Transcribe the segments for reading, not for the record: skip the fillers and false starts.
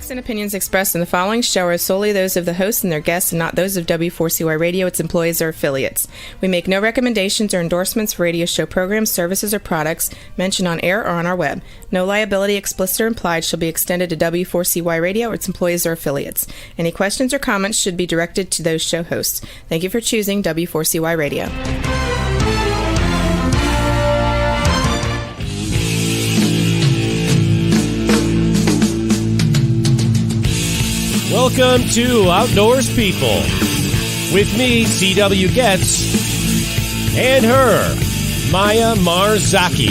facts and opinions expressed in the following show are solely those of the host and their guests and not those of W4CY Radio, its employees, or affiliates. We make no recommendations or endorsements for radio show programs, services, or products mentioned on air or on our web. No liability, explicit or implied, shall be extended to W4CY Radio or its employees or affiliates. Any questions or comments should be directed to those show hosts. Thank you for choosing W4CY Radio. Welcome to Outdoors People with me, C.W. Getz, and her, Maya Marzaki.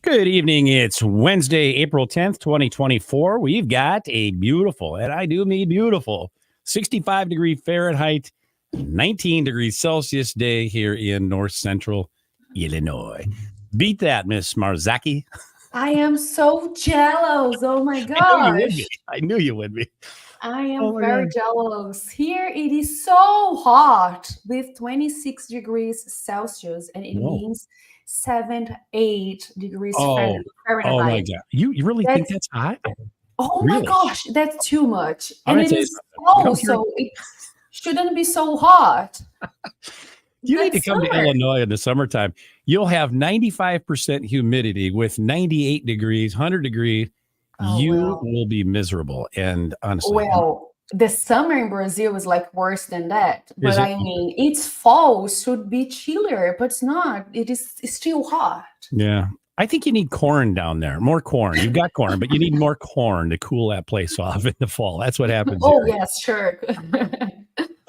Good evening. It's Wednesday, April 10th, 2024. We've got a beautiful, and I do mean beautiful, 65 degree Fahrenheit, 19 degrees Celsius day here in north central Illinois. Beat that, Miss Marzaki. I am so jealous. Oh my gosh. I knew you would be. I am very jealous. Here it is so hot with 26 degrees Celsius, and it means 8 degrees Fahrenheit. Oh my God. You really think that's hot? Oh really? My gosh, that's too much. And it is cold, so it shouldn't be so hot. You need to come to Illinois in the summertime. You'll have 95% humidity with 98 degrees, 100 degrees. Will be miserable. And honestly, the summer in Brazil is like worse than that. But I mean, it's fall, should be chillier, but it's not. It's still hot. Yeah. I think you need corn down there. More corn. You've got corn, but you need more corn to cool that place off in the fall. That's what happens. Oh, here. Yes, sure.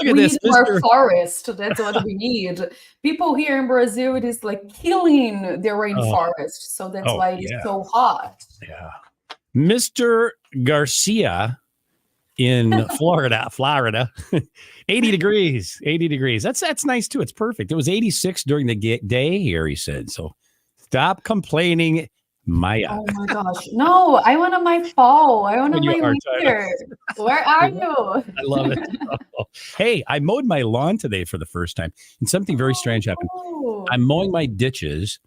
We need more forest. That's what we need. People here in Brazil, it is like killing the rainforest. So that's why it is so hot. Yeah. Mr. Garcia in Florida, 80 degrees. That's nice too. It's perfect. It was 86 during the day here, he said. So stop complaining, Maya. Oh my gosh. No, I want my fall. I want my winter. Where are you? I love it. Oh. Hey, I mowed my lawn today for the first time, and something very strange happened. I'm mowing my ditches,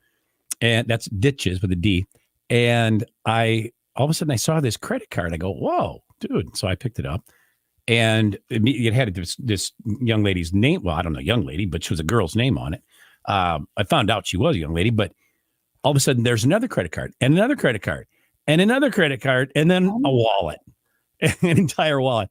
and that's ditches with a D. And all of a sudden I saw this credit card. I go, whoa, dude. So I picked it up, and it had this young lady's name. Well, I don't know, young lady, but she was a girl's name on it. I found out she was a young lady, but all of a sudden there's another credit card and another credit card and another credit card and then a wallet, an entire wallet.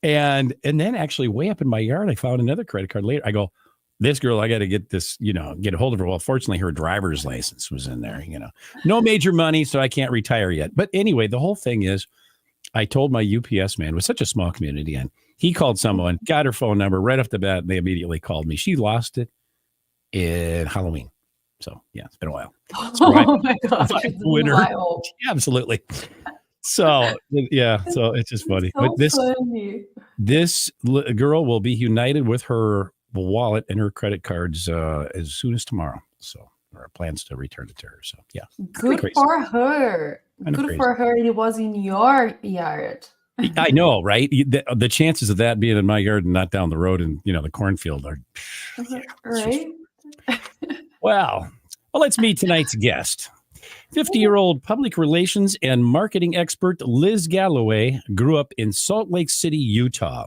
And then actually way up in my yard, I found another credit card later. I go, this girl, I got to get this, get a hold of her. Well, fortunately, her driver's license was in there, no major money, so I can't retire yet. But anyway, the whole thing is, I told my UPS man, it was such a small community, and he called someone, got her phone number right off the bat, and they immediately called me. She lost it in Halloween. So, yeah, it's been a while. Oh, my gosh. Winter. Yeah, absolutely. So, yeah, so it's just funny. So but this funny. Girl will be united with her wallet and her credit cards as soon as tomorrow. So, our plans to return it to her. So, yeah. Good for her. Good for her. It was in your yard. I know, right? The chances of that being in my yard and not down the road and, the cornfield are... Right? Well, let's meet tonight's guest. 50-year-old public relations and marketing expert Liz Galloway grew up in Salt Lake City, Utah.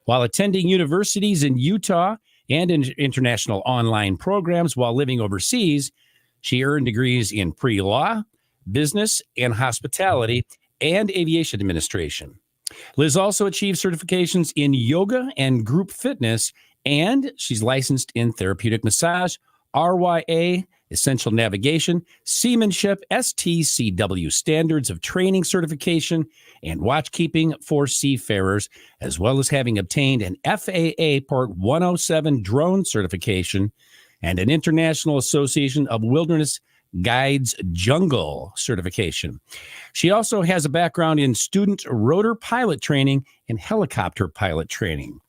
While attending universities in Utah and in international online programs while living overseas, she earned degrees in pre-law, business and hospitality, and aviation administration. Liz also achieved certifications in yoga and group fitness, and she's licensed in therapeutic massage, RYA, essential navigation, seamanship, STCW standards of training certification, and watchkeeping for seafarers, as well as having obtained an FAA Part 107 drone certification and an International Association of Wilderness Guides Jungle certification. She also has a background in student rotor pilot training and helicopter pilot training.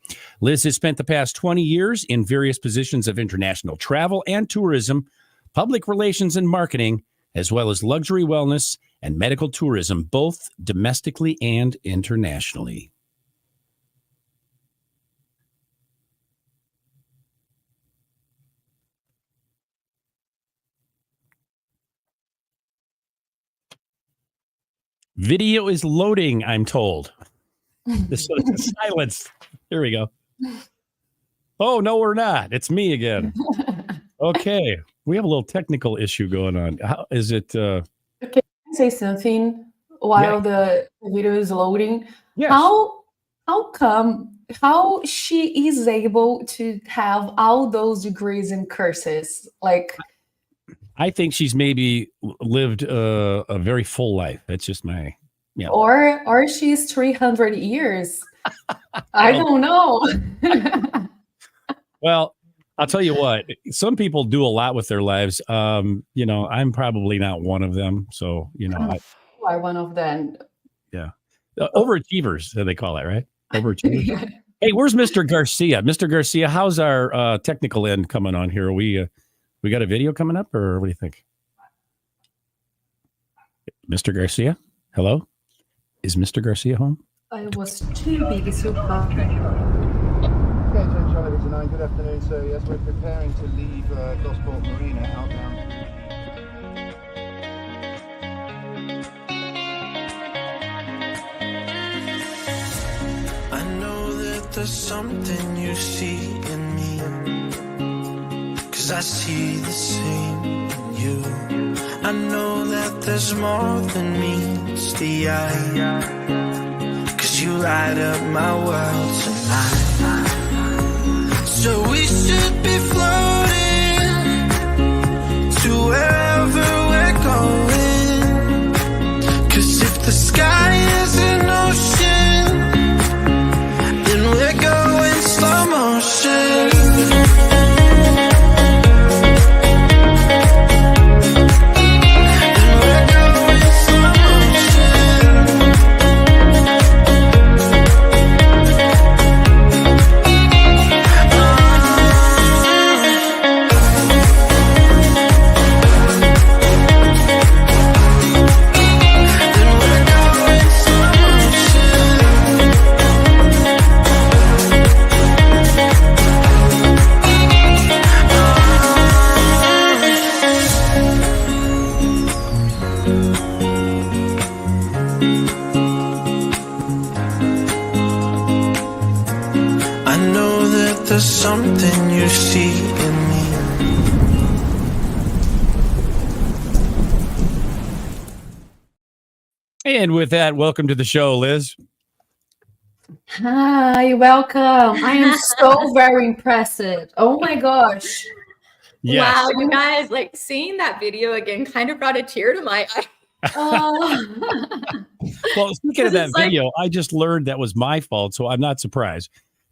Liz has spent the past 20 years in various positions of international travel and tourism, public relations and marketing, as well as luxury wellness and medical tourism, both domestically and internationally. Video is loading, I'm told. This is silence. Here we go. Oh, no, we're not. It's me again. Okay. We have a little technical issue going on. How is it? Can I say something while the video is loading? Yes. How she is able to have all those degrees in courses? Like, I think she's maybe lived a very full life. That's just my, or she's 300 years. I don't know. Well, I'll tell you what, some people do a lot with their lives. I'm probably not one of them. So, You are one of them. Yeah. Overachievers, they call that, right? Overachievers. Hey, where's Mr. Garcia? Mr. Garcia, how's our technical end coming on here? We got a video coming up, or what do you think? Mr. Garcia? Hello? Is Mr. Garcia home? I was too big surprise. Good afternoon, sir. Yes, we're preparing to leave Gosport Marina outbound. I know that there's something you see in me, 'cause I see the same in you. I know that there's more than meets the eye, 'cause you light up my world tonight. So we should be floating to wherever we're going, 'cause if the sky is an ocean, then we're going slow motion. There's something you see in me. And with that, welcome to the show, Liz. Hi, welcome. I am so very impressed. Oh my gosh. Yes. Wow, you guys, like seeing that video again kind of brought a tear to my eye. Well, speaking of that video, I just learned that was my fault, so I'm not surprised.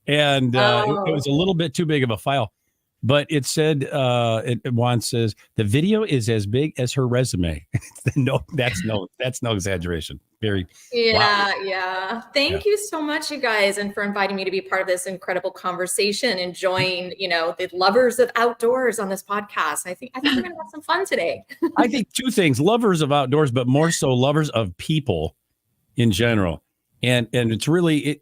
And it was a little bit too big of a file, but it said, Juan says the video is as big as her resume. No, that's no exaggeration. Very. Yeah. Thank you so much, you guys, and for inviting me to be part of this incredible conversation and join, the lovers of outdoors on this podcast. I think we're gonna have some fun today. I think two things: lovers of outdoors, but more so lovers of people in general. And it's really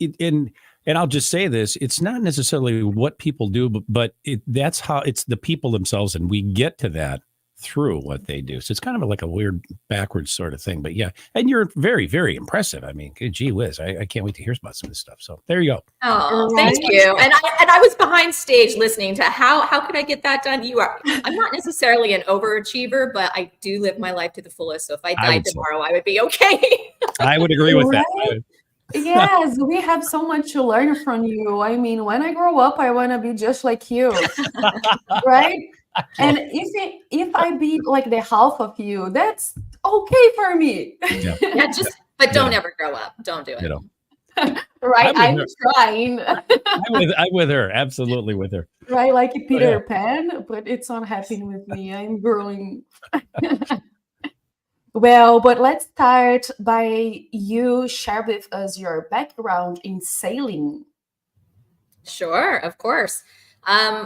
and I'll just say this, it's not necessarily what people do, but that's how it's the people themselves. And we get to that through what they do. So it's kind of like a weird backwards sort of thing. But yeah, and you're very, very impressive. I mean, gee whiz, I can't wait to hear about some of this stuff. So there you go. Oh, thank you. And I was behind stage listening to how could I get that done? I'm not necessarily an overachiever, but I do live my life to the fullest. So if I died tomorrow, I would be okay. I would agree with that. Yes, we have so much to learn from you. I mean, when I grow up, I want to be just like you, right? And if I be like the half of you, that's okay for me. Yeah, but don't ever grow up. Don't do it. Right? I'm trying. I'm with her. Absolutely with her. Right, like Peter Pan, but it's not happening with me. I'm growing. Well, but let's start by you share with us your background in sailing. Sure, of course.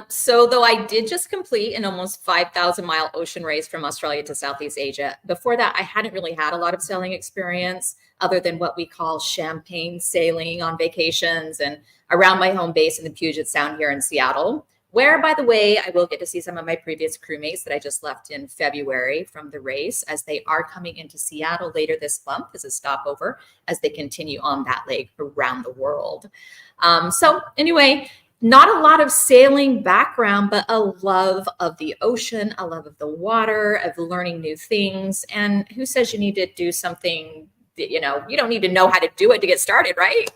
So though I did just complete an almost 5,000-mile ocean race from Australia to Southeast Asia, before that, I hadn't really had a lot of sailing experience other than what we call champagne sailing on vacations and around my home base in the Puget Sound here in Seattle. where, by the way, I will get to see some of my previous crewmates that I just left in February from the race, as they are coming into Seattle later this month as a stopover as they continue on that leg around the world. So anyway, not a lot of sailing background, but a love of the ocean, a love of the water, of learning new things. And who says you need to do something that, you don't need to know how to do it to get started, right?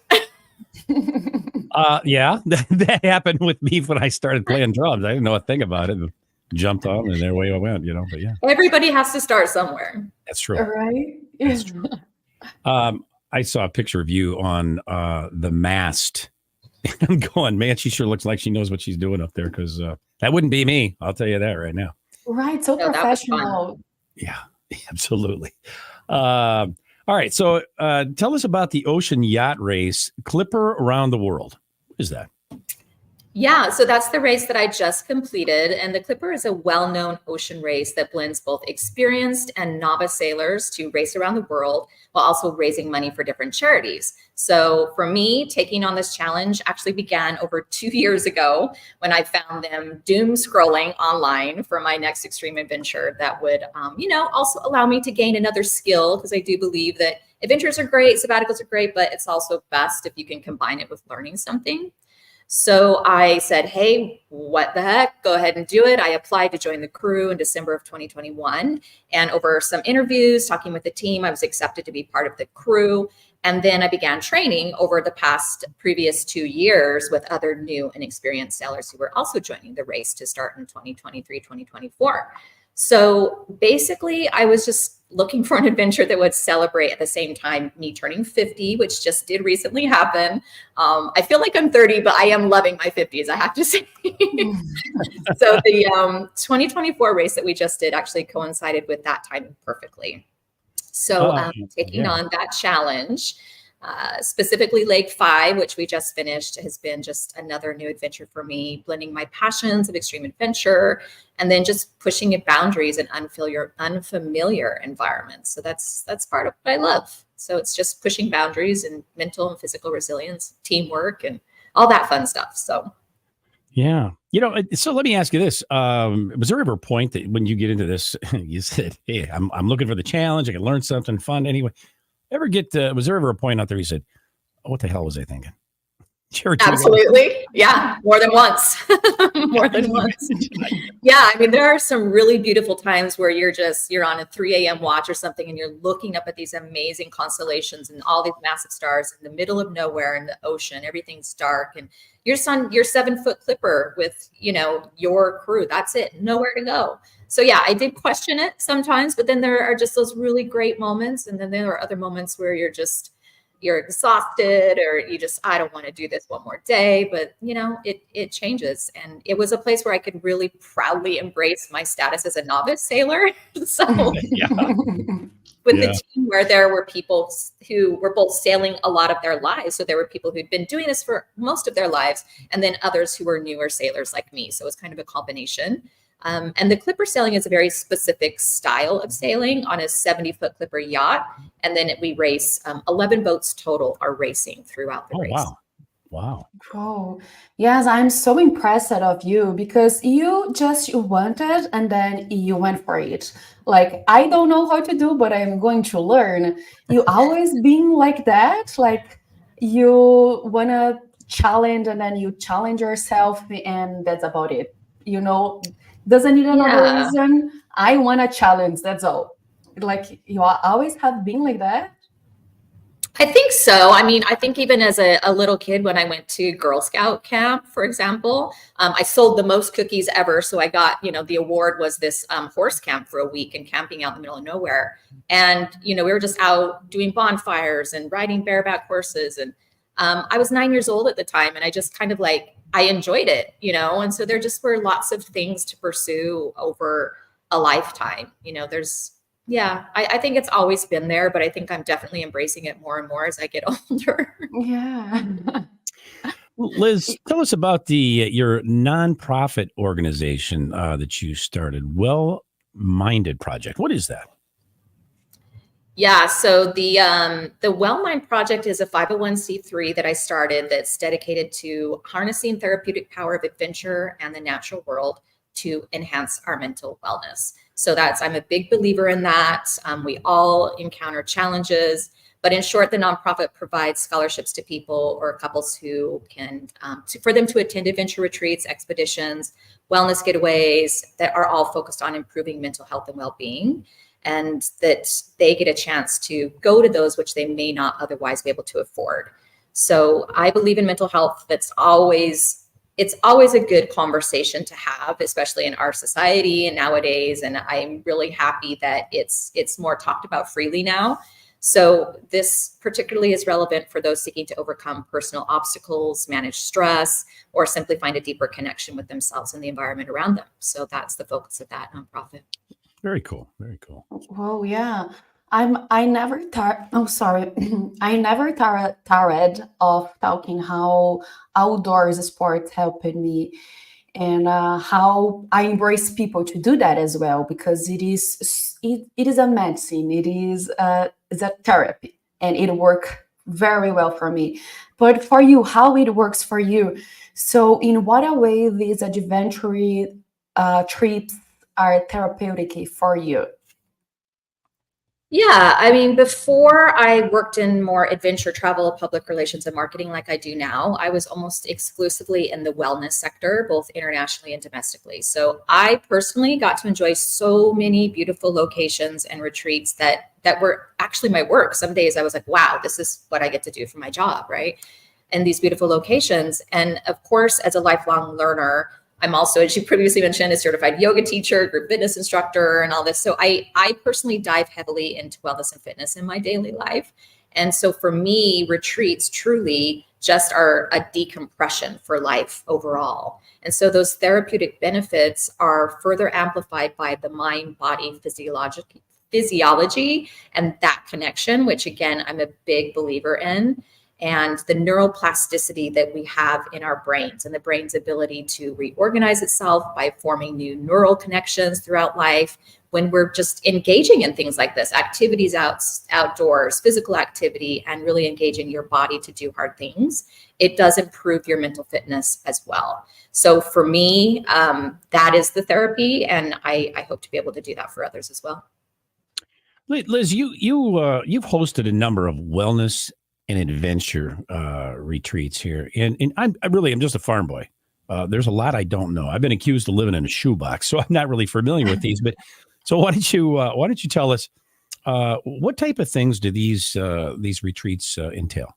Yeah, that happened with me when I started playing drums. I didn't know a thing about it. Jumped on and away I went, but yeah. Everybody has to start somewhere. That's true. Right? That's true. I saw a picture of you on the mast. I'm going, man, she sure looks like she knows what she's doing up there, because that wouldn't be me. I'll tell you that right now. Right. So professional. Yeah, absolutely. All right. So tell us about the ocean yacht race, Clipper Around the World. What is that? Yeah, so that's the race that I just completed. And the Clipper is a well-known ocean race that blends both experienced and novice sailors to race around the world while also raising money for different charities. So for me, taking on this challenge actually began over 2 years ago when I found them doom scrolling online for my next extreme adventure that would, also allow me to gain another skill, because I do believe that adventures are great, sabbaticals are great, but it's also best if you can combine it with learning something. So I said, hey, what the heck? Go ahead and do it. I applied to join the crew in December of 2021. And over some interviews, talking with the team, I was accepted to be part of the crew. And then I began training over the previous 2 years with other new and experienced sailors who were also joining the race to start in 2023, 2024. So basically, I was just looking for an adventure that would celebrate at the same time me turning 50, which just did recently happen. I feel like I'm 30, but I am loving my 50s, I have to say. So the 2024 race that we just did actually coincided with that time perfectly. So taking on that challenge, specifically Leg 5, which we just finished, has been just another new adventure for me, blending my passions of extreme adventure and then just pushing at boundaries in unfamiliar environments. So that's part of what I love. So it's just pushing boundaries and mental and physical resilience, teamwork, and all that fun stuff. So yeah. So let me ask you this. Was there ever a point that when you get into this, you said, hey, I'm looking for the challenge, I can learn something fun anyway? Was there ever a point out there you said, oh, what the hell was I thinking? Sure, absolutely. Yeah. More than once. More than once. Yeah. I mean, there are some really beautiful times where you're on a 3 a.m. watch or something, and you're looking up at these amazing constellations and all these massive stars in the middle of nowhere in the ocean. Everything's dark, and you're on your 7-foot clipper with, your crew. That's it. Nowhere to go. So yeah, I did question it sometimes, but then there are just those really great moments. And then there are other moments where you're exhausted, or I don't want to do this one more day, but it changes. And it was a place where I could really proudly embrace my status as a novice sailor. So with the team, where there were people who were both sailing a lot of their lives. So there were people who'd been doing this for most of their lives, and then others who were newer sailors like me. So it's kind of a combination. And the clipper sailing is a very specific style of sailing on a 70-foot clipper yacht. And then we race 11 boats total are racing throughout the race. Wow. Oh, yes, I'm so impressed of you, because you just wanted and then you went for it. Like, I don't know how to do, but I'm going to learn. You always been like that? Like, you want to challenge and then you challenge yourself, and that's about it. Doesn't need another reason. I want a challenge. That's all. Like, you always have been like that? I think so. I mean, I think even as a little kid, when I went to Girl Scout camp, for example, I sold the most cookies ever. So I got, the award was this horse camp for a week and camping out in the middle of nowhere. And, we were just out doing bonfires and riding bareback horses. And I was 9 years old at the time, and I just kind of I enjoyed it, and so there just were lots of things to pursue over a lifetime. I think it's always been there, but I think I'm definitely embracing it more and more as I get older. Yeah. Liz, tell us about your nonprofit organization that you started, Well Minded Project. What is that? Yeah, so the Well Mind Project is a 501c3 that I started that's dedicated to harnessing therapeutic power of adventure and the natural world to enhance our mental wellness. So I'm a big believer in that. We all encounter challenges, but in short, the nonprofit provides scholarships to people or couples who can, for them to attend adventure retreats, expeditions, wellness getaways that are all focused on improving mental health and well-being, and that they get a chance to go to those which they may not otherwise be able to afford. So I believe in mental health. It's always a good conversation to have, especially in our society and nowadays. And I'm really happy that it's more talked about freely now. So this particularly is relevant for those seeking to overcome personal obstacles, manage stress, or simply find a deeper connection with themselves and the environment around them. So that's the focus of that nonprofit. Very cool. Very cool. Oh yeah. I never sorry. I never tired of talking how outdoors sports helped me, and how I embrace people to do that as well, because it is a medicine. It's a therapy, and it works very well for me. But for you, how it works for you? So in what a way these adventure trips are therapeutic for you? Yeah, I mean, before I worked in more adventure travel, public relations, and marketing like I do now, I was almost exclusively in the wellness sector, both internationally and domestically. So I personally got to enjoy so many beautiful locations and retreats that were actually my work. Some days I was like, wow, this is what I get to do for my job, right? And these beautiful locations. And of course, as a lifelong learner, I'm also, as you previously mentioned, a certified yoga teacher, group fitness instructor, and all this. So I personally dive heavily into wellness and fitness in my daily life. And so for me, retreats truly just are a decompression for life overall. And so those therapeutic benefits are further amplified by the mind-body physiology and that connection, which again, I'm a big believer in, and the neuroplasticity that we have in our brains and the brain's ability to reorganize itself by forming new neural connections throughout life. When we're just engaging in things like this, activities outdoors, physical activity, and really engaging your body to do hard things, it does improve your mental fitness as well. So for me, that is the therapy, and I hope to be able to do that for others as well. Liz, you've hosted a number of wellness and adventure retreats here, and I'm just a farm boy. There's a lot I don't know. I've been accused of living in a shoebox, so I'm not really familiar with these. But so why don't you tell us what type of things do these retreats entail?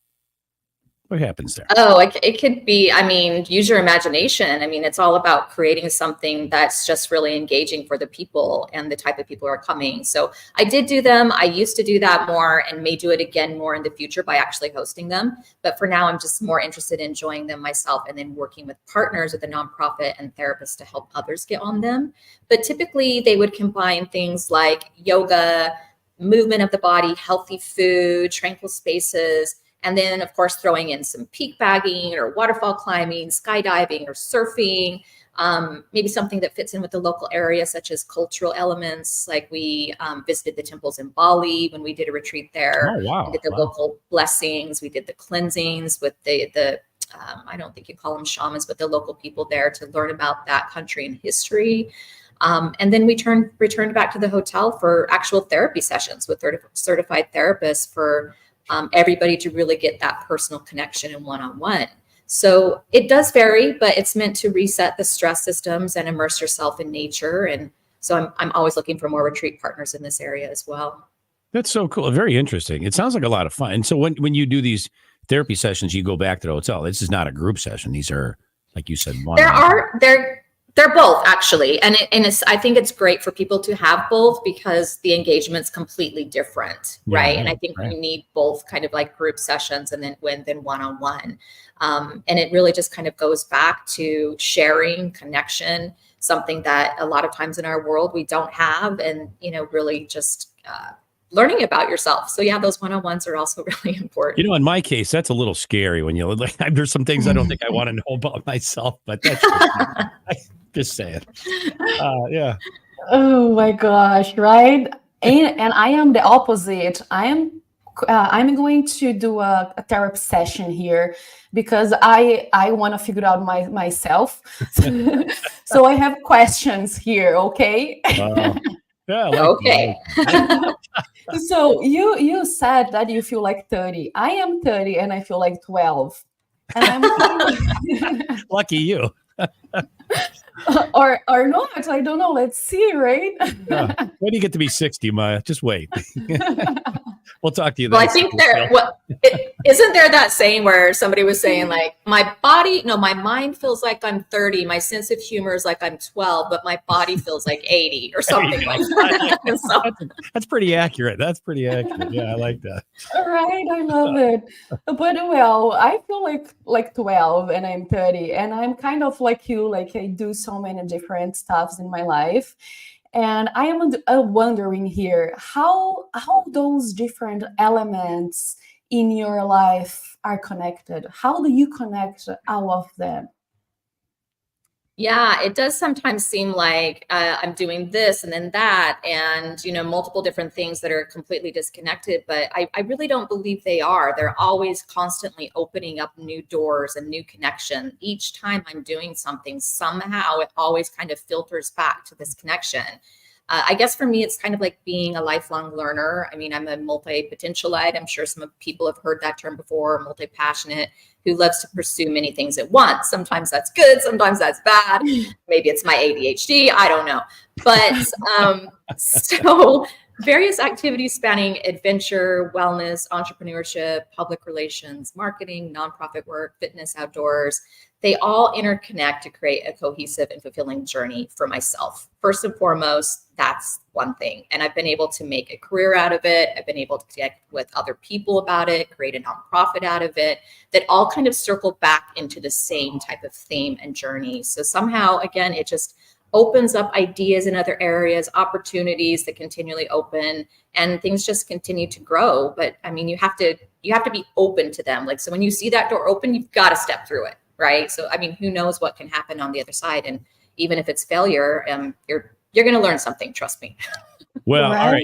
What happens there? Oh, it could be, I mean, use your imagination. I mean, it's all about creating something that's just really engaging for the people and the type of people who are coming. So I did do them. I used to do that more and may do it again more in the future by actually hosting them. But for now, I'm just more interested in enjoying them myself and then working with partners with the nonprofit and therapists to help others get on them. But typically they would combine things like yoga, movement of the body, healthy food, tranquil spaces, and then, of course, throwing in some peak bagging or waterfall climbing, skydiving or surfing, maybe something that fits in with the local area, such as cultural elements. Like we visited the temples in Bali when we did a retreat there. Oh, wow. We did the local blessings. We did the cleansings with the I don't think you call them shamans, but the local people there to learn about that country and history. And then we returned back to the hotel for actual therapy sessions with certified therapists for everybody to really get that personal connection and one-on-one. So it does vary, but it's meant to reset the stress systems and immerse yourself in nature. And so I'm always looking for more retreat partners in this area as well. That's so cool. Very interesting. It sounds like a lot of fun. And so when you do these therapy sessions, you go back to the hotel. This is not a group session. These are, like you said, They're both actually. And I think it's great for people to have both because the engagement's completely different, right? And I think we need both kind of like group sessions and then one-on-one. And it really just kind of goes back to sharing, connection, something that a lot of times in our world we don't have, and, really just learning about yourself. So yeah, those one-on-ones are also really important. In my case, that's a little scary when there's some things I don't think I want to know about myself, but that's just saying. Yeah. Oh my gosh, right? and I am the opposite. I'm going to do a therapy session here because I want to figure out myself. So I have questions here, okay? Wow. Yeah, I like Okay. that. So you said that you feel like 30. I am 30 and I feel like 12. And I'm Lucky you. or not. I don't know. Let's see, right? Yeah. When do you get to be 60, Maya? Just wait. We'll talk to you Well, then. I think isn't there that saying where somebody was saying like, my mind feels like I'm 30, my sense of humor is like I'm 12, but my body feels like 80 or something like that. So, That's pretty accurate. That's pretty accurate. Yeah, I like that. All right, I love it. But well, I feel like 12 and I'm 30, and I'm kind of like you, like I do so many different stuffs in my life. And I am wondering here how those different elements in your life are connected. How do you connect all of them? yeah, it does sometimes seem like I'm doing this and then that, and multiple different things that are completely disconnected. But I really don't believe they are. They're always constantly opening up new doors and new connection. Each time I'm doing something, somehow it always kind of filters back to this connection. I guess for me, it's kind of like being a lifelong learner. I mean, I'm a multi-potentialite. I'm sure some people have heard that term before, multi-passionate, who loves to pursue many things at once. Sometimes that's good, sometimes that's bad. Maybe it's my ADHD, I don't know. But so various activities spanning adventure, wellness, entrepreneurship, public relations, marketing, nonprofit work, fitness, outdoors, they all interconnect to create a cohesive and fulfilling journey for myself. First and foremost, that's one thing. And I've been able to make a career out of it. I've been able to connect with other people about it, create a nonprofit out of it, that all kind of circle back into the same type of theme and journey. So somehow, again, it just opens up ideas in other areas, opportunities that continually open, and things just continue to grow. But I mean, you have to be open to them. Like, so when you see that door open, you've got to step through it. Right. So, I mean, who knows what can happen on the other side? And even if it's failure, you're going to learn something. Trust me. Well, all right.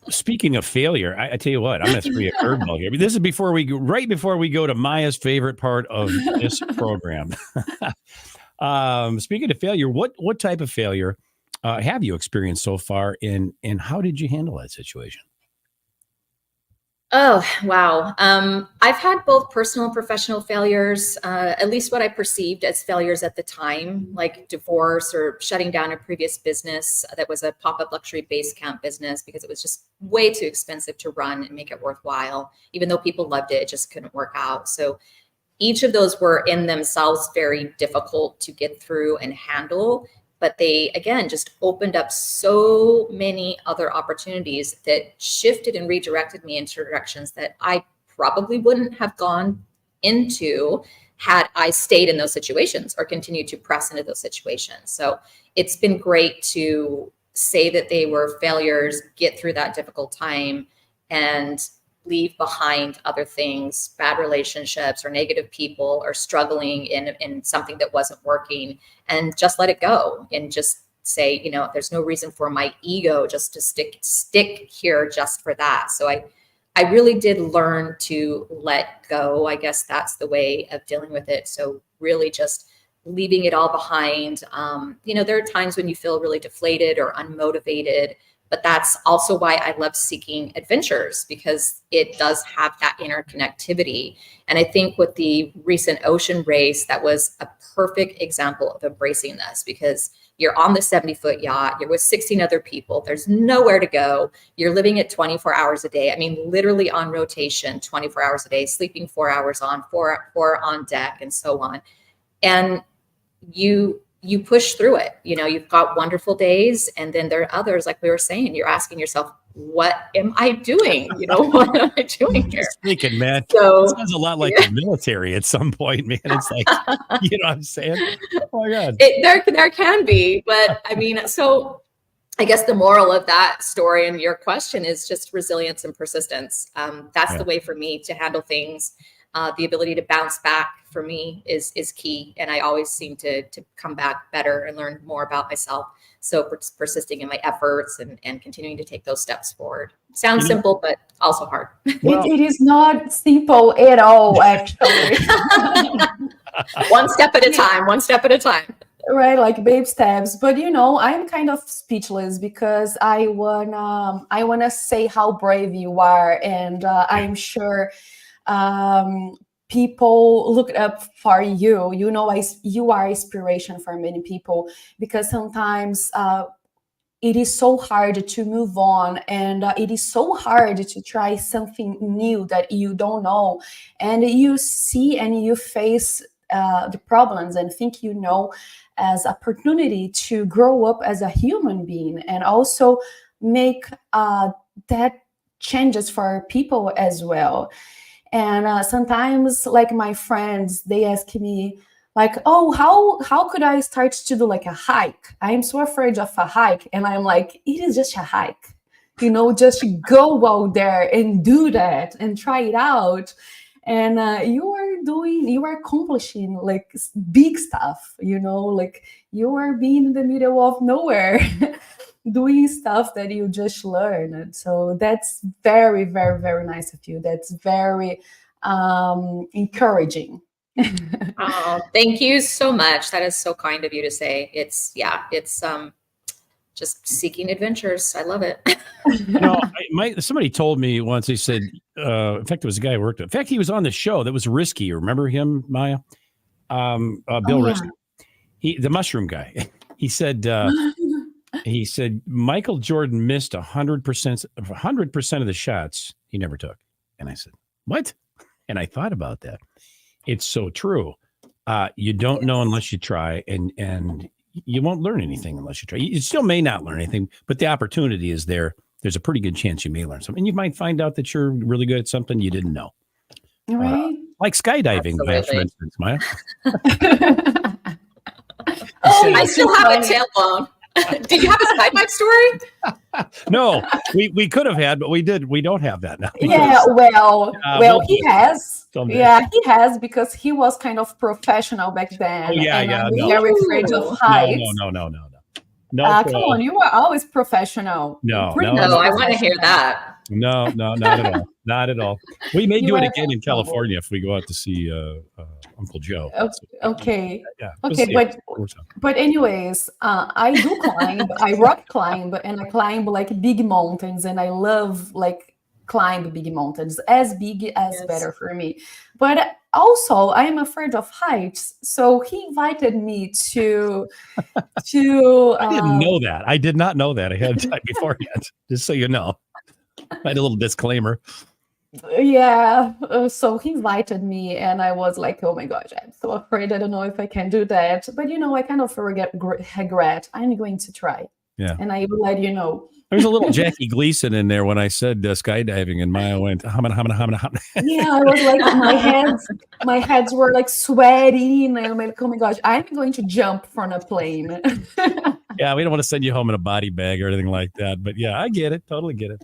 Speaking of failure, I tell you what, I'm going to throw you a curveball here. This is right before we go to Maya's favorite part of this program. Speaking of failure, what type of failure have you experienced so far, and how did you handle that situation? Oh, wow. I've had both personal and professional failures, at least what I perceived as failures at the time, like divorce or shutting down a previous business that was a pop-up luxury base camp business because it was just way too expensive to run and make it worthwhile. Even though people loved it, it just couldn't work out. So each of those were in themselves very difficult to get through and handle. But they, again, just opened up so many other opportunities that shifted and redirected me into directions that I probably wouldn't have gone into had I stayed in those situations or continued to press into those situations. So it's been great to say that they were failures, get through that difficult time, and leave behind other things, bad relationships or negative people or struggling in something that wasn't working, and just let it go and just say, there's no reason for my ego just to stick here just for that. So I really did learn to let go. I guess that's the way of dealing with it. So really just leaving it all behind. There are times when you feel really deflated or unmotivated, but that's also why I love seeking adventures, because it does have that interconnectivity. And I think with the recent ocean race, that was a perfect example of embracing this, because you're on the 70-foot yacht, you're with 16 other people, there's nowhere to go, you're living at 24 hours a day. I mean, literally on rotation, 24 hours a day, sleeping 4 hours on, four on deck, and so on. And you push through it. You've got wonderful days, and then there are others, like we were saying, you're asking yourself, what am I doing? What am I doing here? Just thinking, man, so, it sounds a lot like the military at some point, man. It's like, you know what I'm saying? Oh my God. There can be, but I mean, so I guess the moral of that story and your question is just resilience and persistence. That's the way for me to handle things. The ability to bounce back for me is key. And I always seem to come back better and learn more about myself. So persisting in my efforts and continuing to take those steps forward. Sounds simple, but also hard. Well, it is not simple at all, actually. One step at a time, one step at a time. Right, like babe steps. But I'm kind of speechless because I wanna say how brave you are, and I'm sure people look up for you. You are inspiration for many people, because sometimes it is so hard to move on, and it is so hard to try something new that you don't know, and you see and you face the problems and think as opportunity to grow up as a human being, and also make that changes for people as well. And sometimes, like, my friends, they ask me, like, oh, how could I start to do like a hike? I'm so afraid of a hike. And I'm like, it is just a hike. Just go out there and do that and try it out. And you are accomplishing like big stuff, like you are being in the middle of nowhere doing stuff that you just learned. So that's very, very, very nice of you. That's very encouraging. Oh, thank you so much. That is so kind of you to say. It's just seeking adventures. I love it. Somebody told me once, they said, in fact, it was a guy who worked. In fact, he was on the show that was Risky. Remember him, Maya? Bill Risky. The mushroom guy. He said Michael Jordan missed 100% of the shots he never took. And I said, what? And I thought about that. It's so true. You don't know unless you try, and you won't learn anything unless you try. You still may not learn anything, but the opportunity is there. There's a pretty good chance you may learn something. And you might find out that you're really good at something you didn't know. Right. Like skydiving, for instance, Maya. I still have a tailbone. Did you have a skydive story? No, we could have had, but we did. We don't have that now. Yeah, he has. Someday. Yeah, he has, because he was kind of professional back then. Oh, yeah. Very afraid of heights. No. Come on, you are always professional. No, I want to hear that. No, not at all. Not at all. We may do it again in California if we go out to see Uncle Joe. Okay. Yeah. Okay, but anyways, I do climb. I rock climb, and I climb like big mountains, and I love like climb big mountains. As big as better for me. But also, I am afraid of heights. So he invited me to. I didn't know that. I did not know that ahead of time beforehand. Just so you know. I had a little disclaimer. Yeah, so he invited me, and I was like, oh my gosh, I'm so afraid. I don't know if I can do that. But I kind of regret. I'm going to try. Yeah. And I will let you know. There's a little Jackie Gleason in there when I said skydiving, and Maya went, hamana. Yeah, I was like, my heads were like sweating, and I'm like, oh my gosh, I'm going to jump from a plane. Yeah, we don't want to send you home in a body bag or anything like that. But yeah, I get it. Totally get it.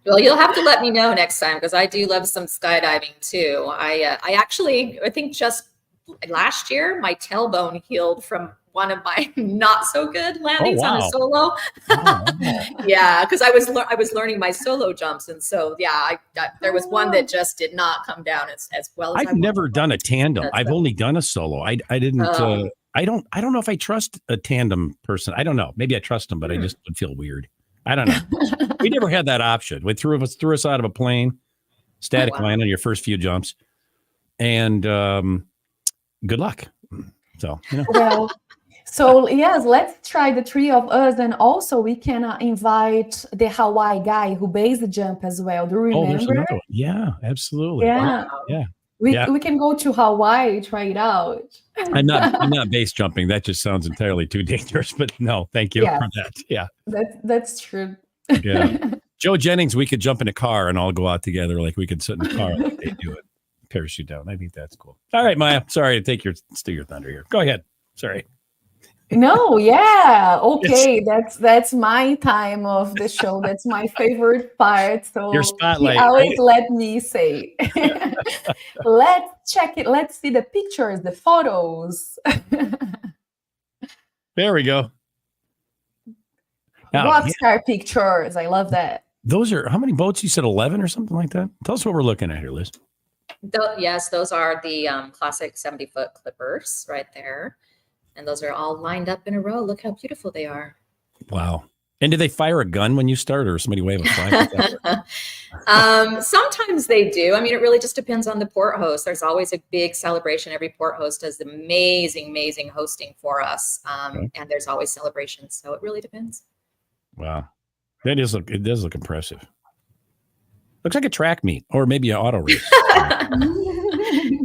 Well, you'll have to let me know next time, because I do love some skydiving too. I think just last year, my tailbone healed from one of my not so good landings on a solo. Yeah, because I was learning my solo jumps, and so there was one that just did not come down as well as I've never done a tandem. I've only done a solo. I didn't. I don't know if I trust a tandem person. I don't know. Maybe I trust them, but I just would feel weird. I don't know. We never had that option. We threw us out of a plane, static land on your first few jumps, and good luck. So Well, so yes, let's try the three of us, and also we can invite the Hawaii guy who based the jump as well. Do you remember? There's another one. Yeah, absolutely. Yeah. Wow. Yeah. We can go to Hawaii, try it out. I'm not base jumping. That just sounds entirely too dangerous. But no, thank you for that. Yeah, that's true. Yeah, Joe Jennings, we could jump in a car and all go out together. Like we could sit in the car like they do it, parachute down. I think that's cool. All right, Maya. Sorry to steal your thunder here. Go ahead. Sorry. No, yeah, okay. That's my time of the show. That's my favorite part. So Your he spotlight, always right? let me say, let's check it. Let's see the pictures, the photos. There we go. Now, Rockstar pictures. I love that. those are how many boats? You said 11 or something like that? Tell us what we're looking at here, Liz. Yes, those are the classic 70-foot clippers right there. And those are all lined up in a row. Look how beautiful they are. Wow. And do they fire a gun when you start, or somebody wave a flag? Sometimes they do. I mean, it really just depends on the port host. There's always a big celebration. Every port host does amazing hosting for us. Okay. And there's always celebrations. So it really depends. Wow. It does look impressive. Looks like a track meet or maybe an auto race.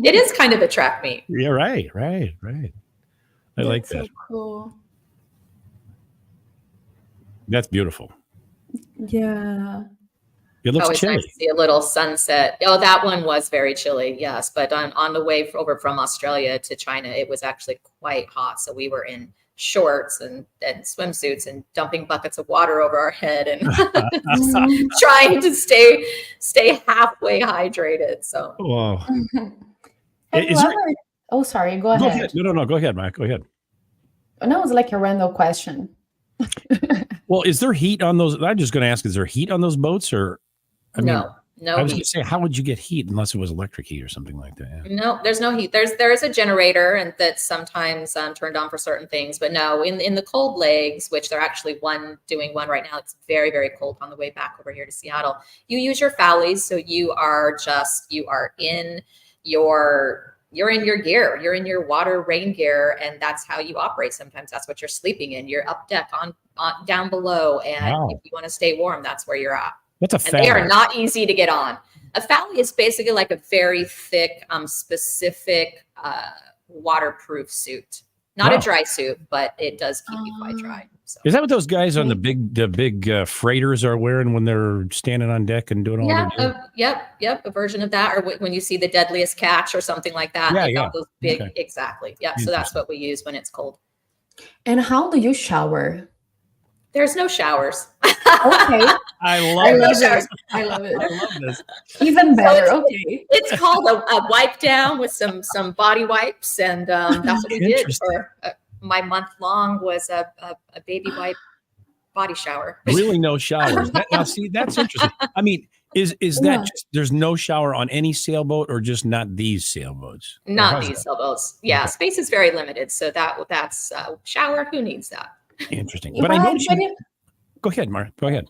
It is kind of a track meet. Yeah, right. I like that. So cool. That's beautiful. Yeah. It looks Always chilly. nice to see a little sunset. Oh, that one was very chilly, yes. But on the way over from Australia to China, it was actually quite hot. So we were in shorts and swimsuits and dumping buckets of water over our head and trying to stay halfway hydrated. So Wow. Oh, sorry. Go ahead. No. Go ahead, Mike. Go ahead. No, it was like a random question. Well, is there heat on those? I'm just going to ask, is there heat on those boats or? no I was going heat. to say, how would you get heat unless it was electric heat or something like that? Yeah. No, there's no heat. There is a generator and that's sometimes turned on for certain things, but no, in the cold legs, which they're actually doing one right now. It's very cold on the way back over here to Seattle. You use your Fowlies, so you are in your gear, you're in your water rain gear, and that's how you operate. Sometimes that's what you're sleeping in. You're up deck on down below, and Wow. if you want to stay warm, that's where you're at. What's a And Fowlie? they are not easy to get on. A Fowlie is basically like a very thick, specific waterproof suit. Not Wow. a dry suit, but it does keep you quite dry. So. Is that what those guys on the big freighters are wearing when they're standing on deck and doing all Yeah, their doing? yep, a version of that, or when you see the Deadliest Catch or something like that. Yeah, they got those big, Okay. exactly. Yeah, so that's what we use when it's cold. And how do you shower? There's no showers. Okay. I I love love this. it. I love it. I love this. Even better. it's- Okay. It's called a wipe down with some body wipes, and that's what we did Interesting. for my month long was a baby wipe body shower. Really, no showers. Now, see, that's interesting. I mean, is that Yeah. just, there's no shower on any sailboat, or just not these sailboats? Or Not how's these that? sailboats. Yeah, Okay. space is very limited, so that's shower. Who needs that? Interesting. But I noticed. Go ahead, Mark. Go ahead.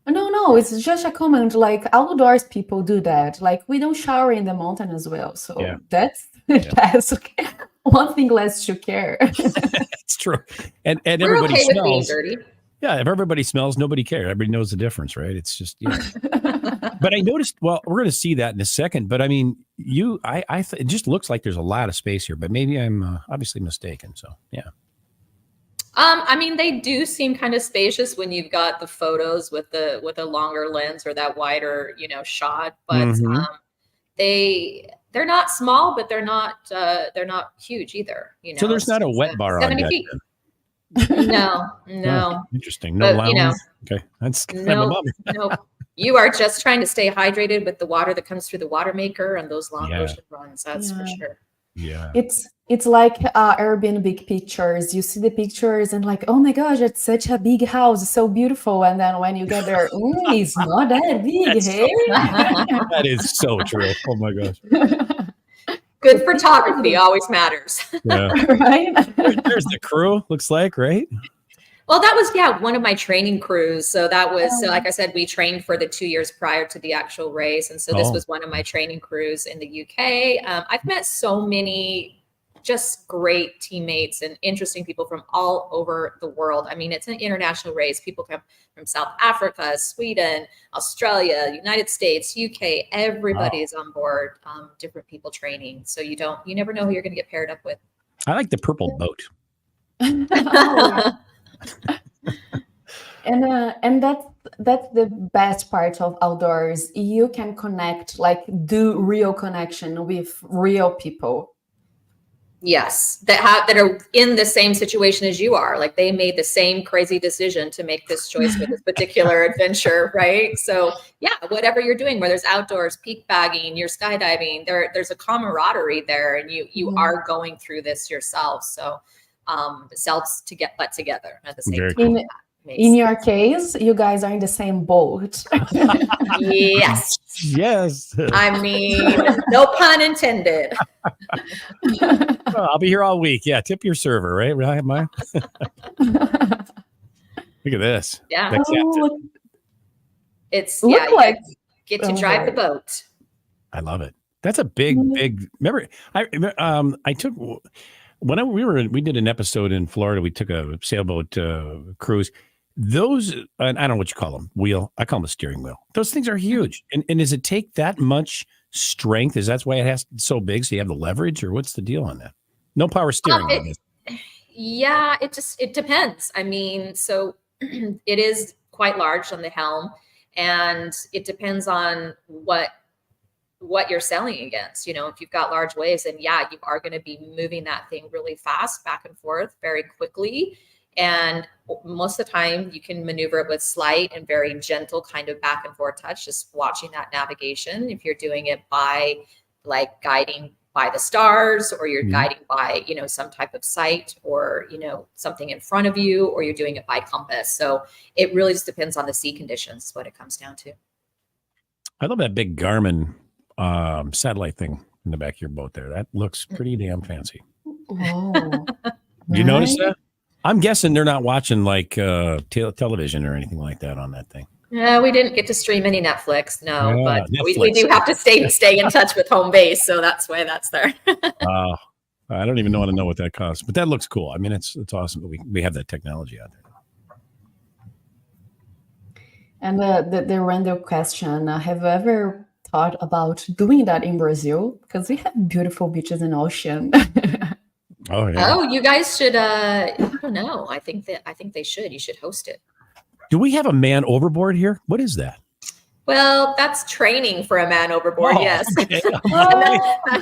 No, it's just a comment. Like outdoors, people do that. Like we don't shower in the mountain as well. So Yeah. that's okay. One thing less to care. It's true. And We're everybody okay with being smells. dirty. Yeah, if everybody smells, nobody cares. Everybody knows the difference, right? It's just, yeah. But I noticed, well, we're going to see that in a second. But I mean, it just looks like there's a lot of space here, but maybe I'm obviously mistaken. So, yeah. I mean, they do seem kind of spacious when you've got the photos with a longer lens or that wider, shot. But Mhm. they're not small, but they're not huge either. So there's not a wet It's, bar on 70 deck. feet. then. No. Oh, interesting. No But, lounge. Okay, that's kind of a No, bummer. no. You are just trying to stay hydrated with the water that comes through the water maker and those long Yeah. ocean runs. That's for Yeah. sure. Yeah. It's like Airbnb pictures. You see the pictures and like, oh my gosh, it's such a big house, so beautiful. And then when you get there, it's not that big, That's so hey? That is so true. Oh my gosh. Good photography always matters. Yeah. Right? There's the crew, looks like, right? Well, that was, one of my training crews. So that was, like I said, we trained for the 2 years prior to the actual race. And so this Oh. was one of my training crews in the UK. I've met so many just great teammates and interesting people from all over the world. I mean, it's an international race. People come from South Africa, Sweden, Australia, United States, UK. Everybody is on board, different people training. So you never know who you're going to get paired up with. I like the purple boat. Oh, and that's the best part of outdoors. You can connect, like do real connection with real people. Yes, that are in the same situation as you are. Like they made the same crazy decision to make this choice for this particular adventure, right? So yeah, whatever you're doing, whether it's outdoors, peak bagging, you're skydiving, there's a camaraderie there, and you are going through this yourself. So selves to get butt together at the same Very time. cool. In your case, you guys are in the same boat. Yes. Yes. I mean, no pun intended. Oh, I'll be here all week. Yeah, tip your server, right? Right, Maya? Look at this. Yeah. That's Oh, It's look yeah, you like get to drive the boat. I love it. That's a big. Remember, I took when we did an episode in Florida. We took a sailboat cruise. Those, I don't know what you call them, wheel. I call them a steering wheel. Those things are huge. And does it take that much strength? Is that why it has so big? So you have the leverage, or what's the deal on that? No power steering. Yeah, it depends. I mean, so it is quite large on the helm, and it depends on what you're sailing against. You know, if you've got large waves, then yeah, you are going to be moving that thing really fast back and forth very quickly. And most of the time you can maneuver it with slight and very gentle kind of back and forth touch, just watching that navigation. If you're doing it by like guiding by the stars, or you're guiding by, you know, some type of sight, or, you know, something in front of you, or you're doing it by compass. So it really just depends on the sea conditions, is what it comes down to. I love that big Garmin satellite thing in the back of your boat there. That looks pretty damn fancy. Oh, You notice that? I'm guessing they're not watching like television or anything like that on that thing. No, we didn't get to stream any Netflix. No, Yeah, but we Netflix. do have to stay in touch with home base. So that's why that's there. I don't even want to know what that costs, but that looks cool. I mean, it's awesome that we have that technology out there. and the random question: have you ever thought about doing that in Brazil? Because we have beautiful beaches and ocean. Oh yeah. Oh, you guys should. I don't know. I think they should. You should host it. Do we have a man overboard here? What is that? Well, that's training for a man overboard. Oh, Yes. okay.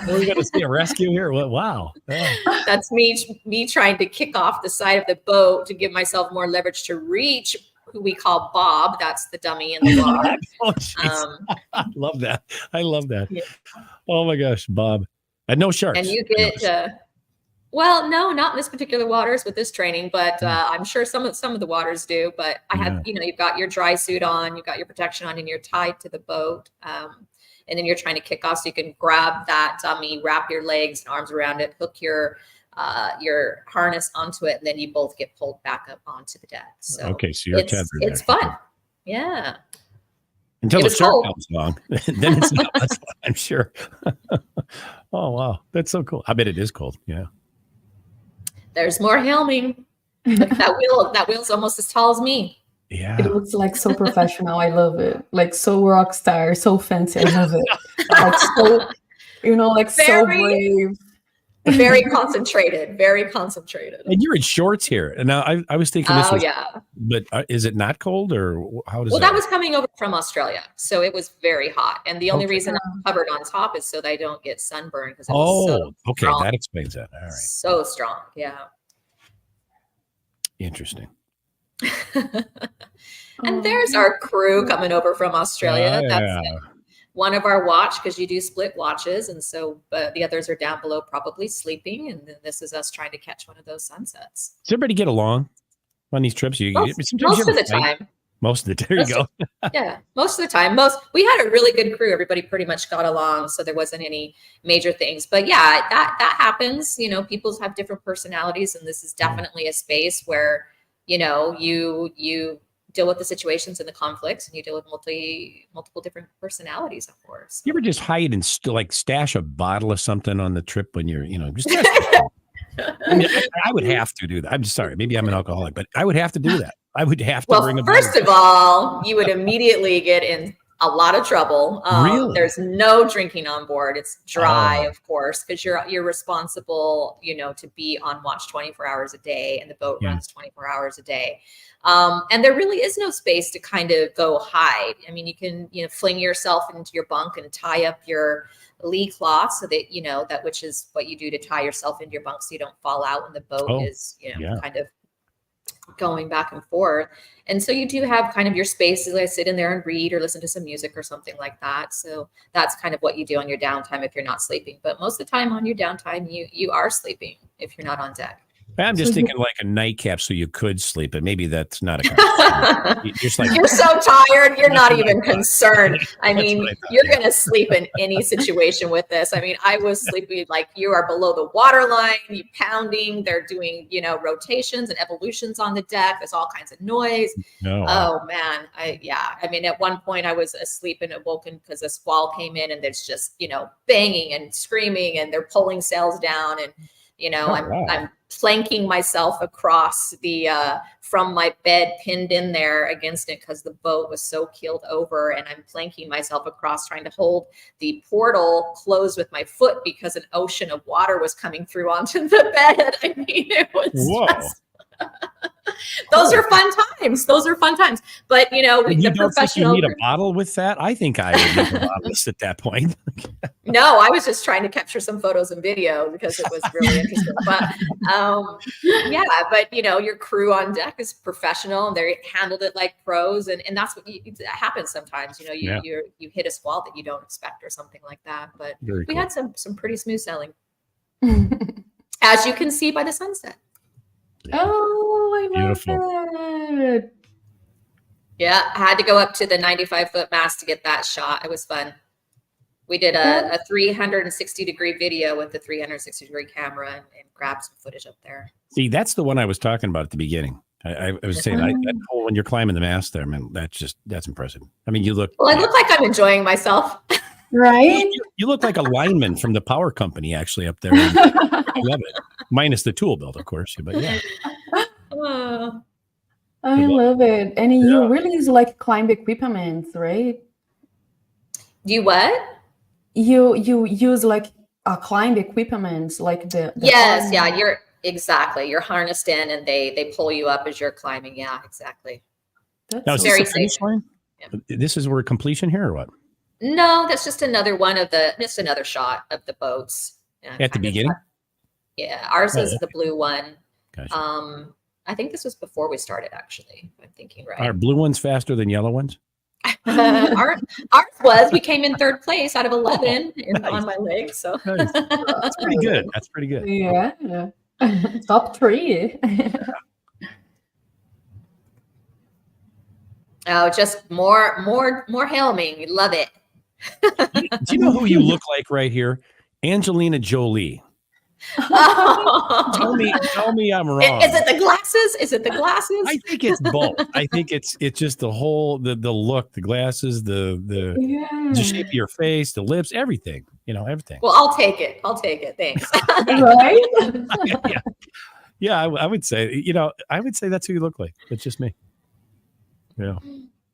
We're going to see a rescue here. Wow. Yeah. That's me trying to kick off the side of the boat to give myself more leverage to reach who we call Bob. That's the dummy in the water. Oh, I love that. I love that. Yeah. Oh my gosh, Bob. And no sharks. And you get well, no, not in this particular waters with this training, but I'm sure some of the waters do. But I had, you know, you've got your dry suit on, you've got your protection on, and you're tied to the boat. And then you're trying to kick off, so you can grab that dummy, wrap your legs and arms around it, hook your harness onto it, and then you both get pulled back up onto the deck. So okay, so you're tethered. It's fun. Yeah. Until the shark cold. comes along. Then it's not much fun, I'm sure. Oh wow. That's so cool. I bet it is cold. Yeah. There's more helming. That wheel's almost as tall as me. Yeah. It looks like so professional. I love it. Like so rock star, so fancy. I love it. Like so, you know, like so brave. Very concentrated. Very concentrated. And you're in shorts here. And now I was thinking this was, yeah. But is it not cold, or how does that was coming over from Australia, so it was very hot. And the only reason I'm covered on top is so that I don't get sunburned, because it was so okay, strong. that explains that. All right, so strong, yeah. Interesting. And there's our crew coming over from Australia. That's one of our watch, because you do split watches, and so the others are down below probably sleeping, and then this is us trying to catch one of those sunsets. Does everybody get along on these trips? Most of the time. Most of the time. There you go. Yeah, most of the time. We had a really good crew. Everybody pretty much got along, so there wasn't any major things. But yeah, that happens. You know, people have different personalities, and this is definitely a space where, you know, you deal with the situations and the conflicts, and you deal with multiple different personalities, of course. You ever just hide and like stash a bottle of something on the trip when you're, you know, just I mean, I would have to do that. I'm just sorry. Maybe I'm an alcoholic, but I would have to do that. I would have to bring a bottle. First of all, you would immediately get in a lot of trouble. Really? There's no drinking on board. It's dry, Oh. of course, because you're responsible, to be on watch 24 hours a day, and the boat Yeah. runs 24 hours a day. And there really is no space to kind of go hide. I mean, you can, fling yourself into your bunk and tie up your lee cloth so that, that which is what you do to tie yourself into your bunk so you don't fall out when the boat is, yeah. kind of going back and forth. And so you do have kind of your spaces. I sit in there and read or listen to some music or something like that. So that's kind of what you do on your downtime if you're not sleeping. But most of the time on your downtime, you are sleeping if you're not on deck. I'm just thinking like a nightcap so you could sleep, but maybe that's not a You're so tired, you're not even concerned. I mean, you're going to sleep in any situation with this. I mean, I was sleeping like you are below the water line, you pounding, they're doing, rotations and evolutions on the deck. There's all kinds of noise. Oh man. I mean, at one point I was asleep and awoken because a squall came in and there's just, banging and screaming and they're pulling sails down and, I'm planking myself across the from my bed, pinned in there against it because the boat was so keeled over, and I'm planking myself across, trying to hold the portal closed with my foot because an ocean of water was coming through onto the bed. I mean, it was just those are fun times. But you the don't professional. think you need a bottle with that? I think I would need a bottle at that point. No, I was just trying to capture some photos and video because it was really interesting. But your crew on deck is professional and they handled it like pros, and that's what that happens sometimes. You hit a squall that you don't expect or something like that. But we had some pretty smooth sailing, as you can see by the sunset. Oh, I love it. Yeah, I had to go up to the 95-foot mast to get that shot. It was fun. We did a 360-degree video with the 360-degree camera and grabbed some footage up there. See, that's the one I was talking about at the beginning. I was saying that whole, when you're climbing the mast there, man, that's impressive. I mean, you look. Well, I look like I'm enjoying myself. Right? You look like a lineman from the power company actually up there. I love it. Minus the tool belt, of course. But yeah. I love it. And you really use like climb equipment, right? You what? You use like a climb equipment, like the yes, you're harnessed in and they pull you up as you're climbing. Yeah, exactly. That's very safe. Yeah. This is where completion here or what? No, that's just another another shot of the boats. At the beginning? Yeah, ours is the blue one. Gotcha. I think this was before we started, actually. I'm thinking right. Are blue ones faster than yellow ones? Ours was. We came in third place out of 11 on my leg. So nice. That's pretty good. That's pretty good. Yeah. Top 3. Oh, just more helming. Love it. Do you know who you look like right here? Angelina Jolie. Tell me I'm wrong. Is it the glasses? I think it's both. I think it's just the whole the look, the glasses, the shape of your face, the lips, everything. Everything. Well, I'll take it. Thanks. Right? Yeah, I would say, I would say that's who you look like. It's just me. Yeah.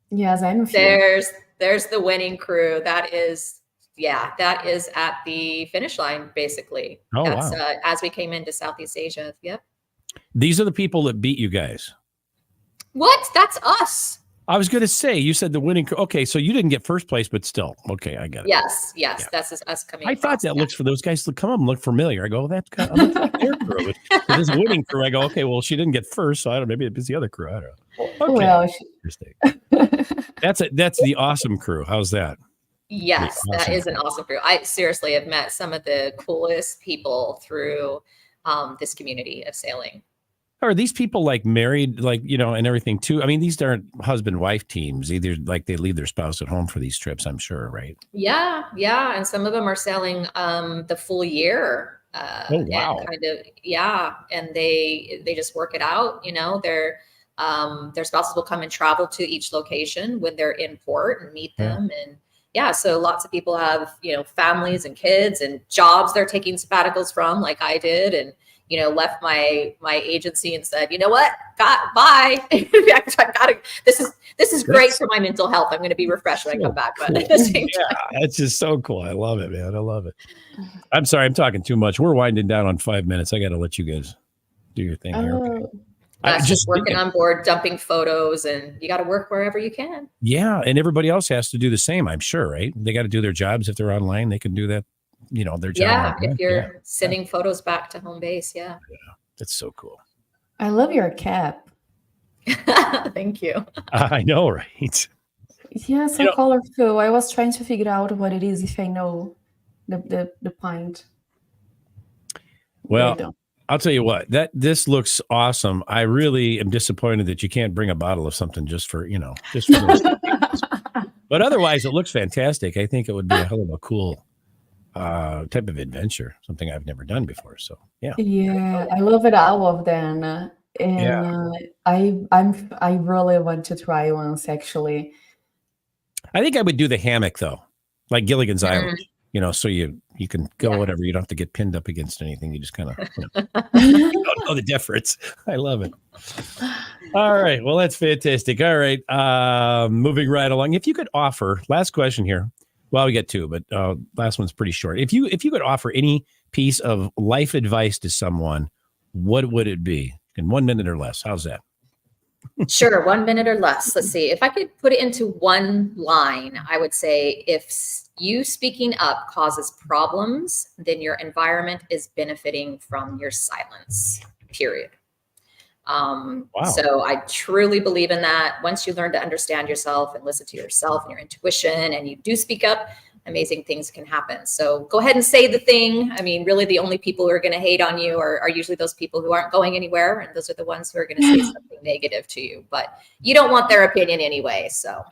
Yes, I'm. There's the winning crew. That is at the finish line, basically. Oh, that's wow. As we came into Southeast Asia. Yep. These are the people that beat you guys. What? That's us. I was going to say, you said the winning. Okay, so you didn't get first place, but still. Okay, I get it. Yes, Yeah. that's us coming. I thought that looks for those guys to come up and look familiar. I go, that's got looks like their crew. But this winning crew, I go, okay, well, she didn't get first, so I don't know, maybe it's the other crew. I don't know. Okay. Well, Interesting. That's the awesome crew. How's that? Yes, that is an awesome crew. I seriously have met some of the coolest people through this community of sailing. Are these people like married, and everything too? I mean, these aren't husband-wife teams. Either like they leave their spouse at home for these trips, I'm sure, right? Yeah. And some of them are sailing the full year. Oh, wow. And they just work it out. Their spouses will come and travel to each location when they're in port and meet them. And so lots of people have, families and kids and jobs they're taking sabbaticals from, like I did. And, left my agency and said, you know what, bye. This is great for my mental health. I'm going to be refreshed when I come back. But at the same time, that's just so cool. I love it, man. I love it. I'm sorry, I'm talking too much. We're winding down on 5 minutes. I got to let you guys do your thing here. Okay. Just working on board, dumping photos, and you got to work wherever you can. Yeah, and everybody else has to do the same, I'm sure, right? They got to do their jobs. If they're online, they can do that, their job. Yeah, if you're sending photos back to home base, yeah. That's so cool. I love your cap. Thank you. I know, right? Yeah, so colorful. I was trying to figure out what it is if I know the pint. Well, I'll tell you what, this looks awesome. I really am disappointed that you can't bring a bottle of something just for those. But otherwise, it looks fantastic. I think it would be a hell of a cool type of adventure, something I've never done before. So, yeah. Yeah, I love it, all of them. And I really want to try once, actually. I think I would do the hammock, though, like Gilligan's Island. So you can go whatever. You don't have to get pinned up against anything. You just kind of don't know the difference. I love it. All right. Well, that's fantastic. All right. Moving right along. If you could offer, last question here. Well, we get two, but last one's pretty short. If you could offer any piece of life advice to someone, what would it be? In 1 minute or less. How's that? Sure. 1 minute or less. Let's see. If I could put it into one line, I would say if you speaking up causes problems, then your environment is benefiting from your silence, period. Wow. So I truly believe in that. Once you learn to understand yourself and listen to yourself and your intuition, and you do speak up, amazing things can happen. So go ahead and say the thing. I mean, really the only people who are going to hate on you are usually those people who aren't going anywhere. And those are the ones who are going to say something negative to you, but you don't want their opinion anyway. So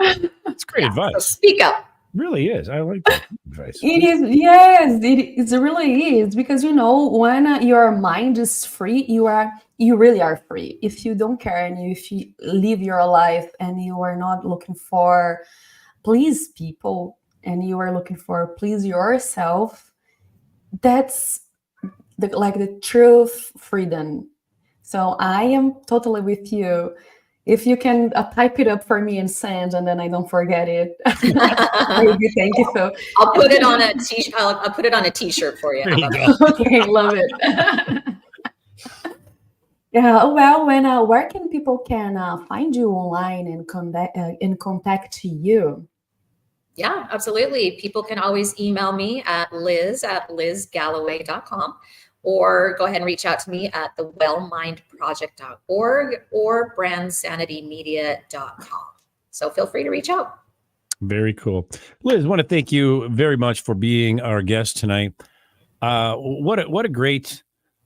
that's great advice. So speak up. Really is. I like that advice. It is. Yes, it really is. Because, when your mind is free, you really are free. If you don't care and if you live your life and you are not looking for please people, and you are looking for please yourself, that's the true freedom. So I am totally with you. If you can type it up for me and send, and then I don't forget it. Thank you. So I'll put it on a t-shirt. I'll put it on a t-shirt for you. Okay, love it. Yeah. Well, where can people find you online and contact you? Yeah, absolutely. People can always email me at liz@lizgalloway.com, or go ahead and reach out to me at thewellmindproject.org or brandsanitymedia.com. So feel free to reach out. Very cool. Liz, I want to thank you very much for being our guest tonight. What a great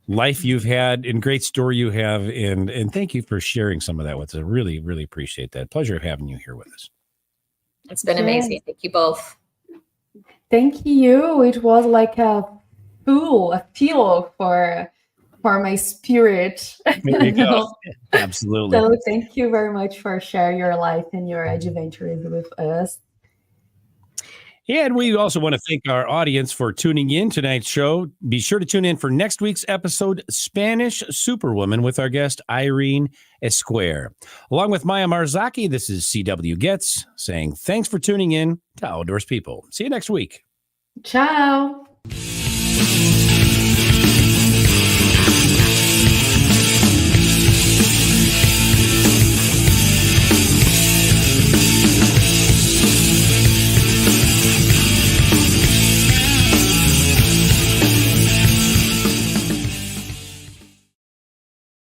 life you've had and great story you have. And thank you for sharing some of that with us. I really, really appreciate that. Pleasure having you here with us. It's been amazing. Thank you both. Thank you. It was like a fuel for my spirit. There you go. Absolutely. So thank you very much for sharing your life and your adventures with us. And we also want to thank our audience for tuning in tonight's show. Be sure to tune in for next week's episode, Spanish Superwoman, with our guest, Irene Esquire. Along with Maya Marzaki, this is CW Gets saying thanks for tuning in to Outdoors People. See you next week. Ciao.